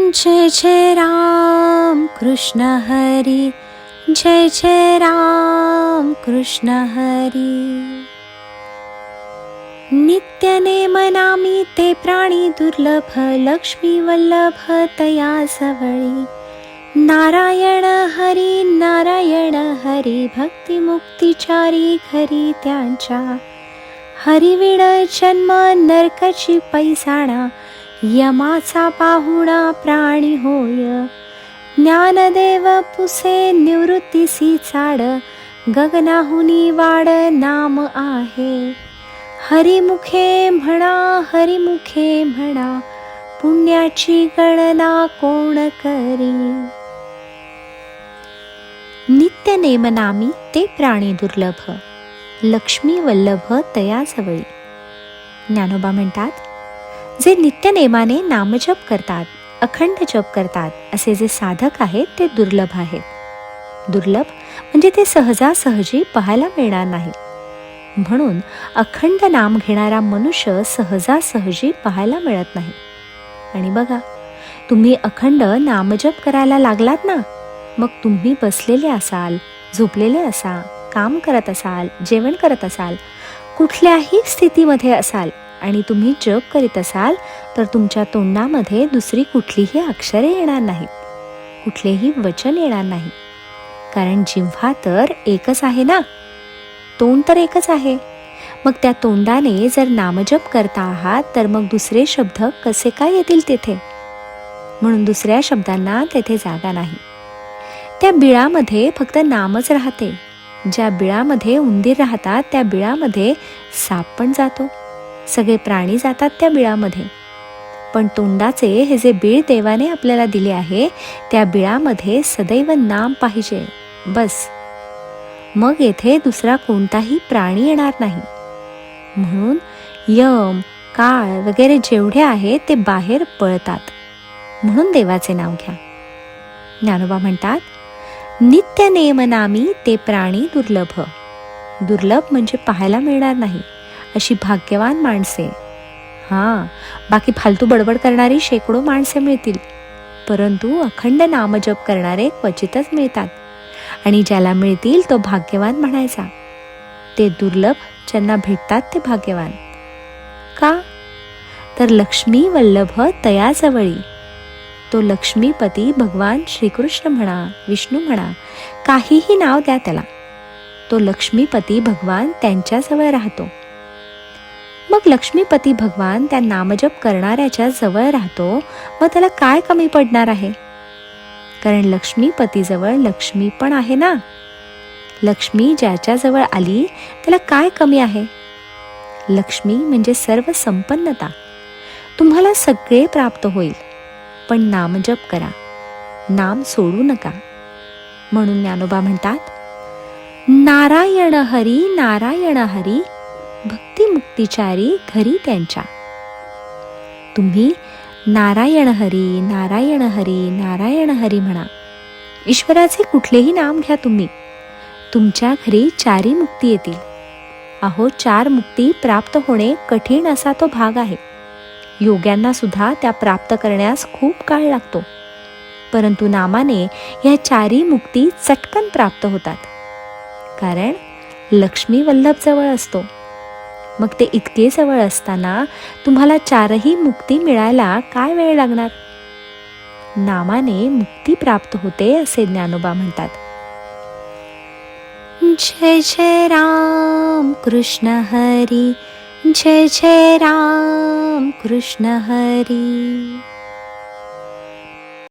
जय जय राम कृष्ण हरी, जय जय राम कृष्ण हरी. नित्य नेम नामी ते प्राणी दुर्लभ, लक्ष्मी वल्लभ तया जवळी. नारायण हरी भक्ती मुक्तीचारी घरी त्यांच्या. हरिविण जन्म नरकाची पैसाणा, यमाचा पाहुणा प्राणी होय. ज्ञानदेव पुसे निवृत्तीसी चाड, गगनाहुनी वाड नाम आहे. हरिमुखे म्हणा पुण्याची गणना कोण करी. नित्य नेमनामी ते प्राणी दुर्लभ, लक्ष्मी वल्लभ तया जवळी. ज्ञानोबा म्हणतात, जे नित्य नेमाने नामजप करतात, अखंड जप करतात, असे जे साधक आहेत ते दुर्लभ आहेत. दुर्लभ म्हणजे ते सहजासहजी पाहायला मिळणार नाही. म्हणून अखंड नाम घेणारा मनुष्य सहजासहजी पाहायला मिळत नाही. आणि बघा, तुम्ही अखंड नामजप करायला लागलात ना, मग तुम्ही बसलेले असाल, झोपलेले असाल, काम करत असाल, जेवण करत असाल, कुठल्याही स्थितीमध्ये असाल आणि तुम्ही जप करीत असाल, तर तुमच्या तोंडामध्ये दुसरी कुठलीही अक्षरे येणार नाहीत, कुठलेही वचन येणार नाही. कारण जिव्हा तर एकच आहे ना, तोंड तर एकच आहे. मग त्या तोंडाने जर नामजप करता आहात, तर मग दुसरे शब्द कसे काय येतील तेथे? म्हणून दुसऱ्या शब्दांना तेथे जागा नाही. त्या बिळामध्ये फक्त नामच राहते. ज्या बिळामध्ये उंदीर राहतात, त्या बिळामध्ये साप पण जातो, सगळे प्राणी जातात त्या बिळामध्ये. पण तोंडाचे हे जे बीळ देवाने आपल्याला दिले आहे, त्या बिळामध्ये सदैव नाम पाहिजे, बस. मग येथे दुसरा कोणताही प्राणी येणार नाही. म्हणून यम, काळ वगैरे जेवढे आहेत ते बाहेर पळतात. म्हणून देवाचे नाव घ्या. ज्ञानोबा म्हणतात, नित्य नेमनामी ते प्राणी दुर्लभ. दुर्लभ म्हणजे पाहायला मिळणार नाही अशी भाग्यवान माणसे. बाकी फालतू बडबड करणारी शेकडो माणसे मिळतील, परंतु अखंड नामजप करणारे क्वचितच मिळतात. आणि ज्याला मिळतील तो भाग्यवान म्हणायचा. ते दुर्लभ ज्यांना भेटतात ते भाग्यवान. का? तर लक्ष्मी वल्लभ तया जवळी. तो लक्ष्मीपती भगवान श्रीकृष्ण म्हणा, विष्णू म्हणा, काहीही नाव द्या त्याला, तो लक्ष्मीपती भगवान त्यांच्याजवळ राहतो. मग लक्ष्मीपती भगवान त्या नामजप करणाऱ्याच्या जवळ राहतो, मग त्याला काय कमी पडणार आहे? कारण लक्ष्मीपतीजवळ लक्ष्मी पण आहे ना. लक्ष्मी ज्याच्याजवळ आली त्याला काय कमी आहे? लक्ष्मी म्हणजे सर्व संपन्नता. तुम्हाला सगळे प्राप्त होईल, पण नामजप करा, नाम सोडू नका. म्हणून ज्ञानोबा म्हणतात, नारायण हरी भक्ती मुक्तीचारी घरी त्यांच्या. तुम्ही नारायण हरी म्हणा. ईश्वराचे कुठलेही नाम घ्या तुम्ही, तुमच्या घरी चारी मुक्ती येतील. अहो, 4 मुक्ती प्राप्त होणे कठीण असा तो भाग आहे. योग्यांना सुद्धा त्या प्राप्त करण्यास खूप काळ लागतो, परंतु नामाने या 4 मुक्ती चटकन प्राप्त होतात. कारण लक्ष्मी वल्लभ जवळ असतो. मग ते इतके जवळ असताना तुम्हाला 4ही मुक्ती मिळायला काय वेळ लागणार? नामाने मुक्ती प्राप्त होते असे ज्ञानोबा म्हणतात. जय जय राम कृष्ण हरी, जय जय राम कृष्ण हरी.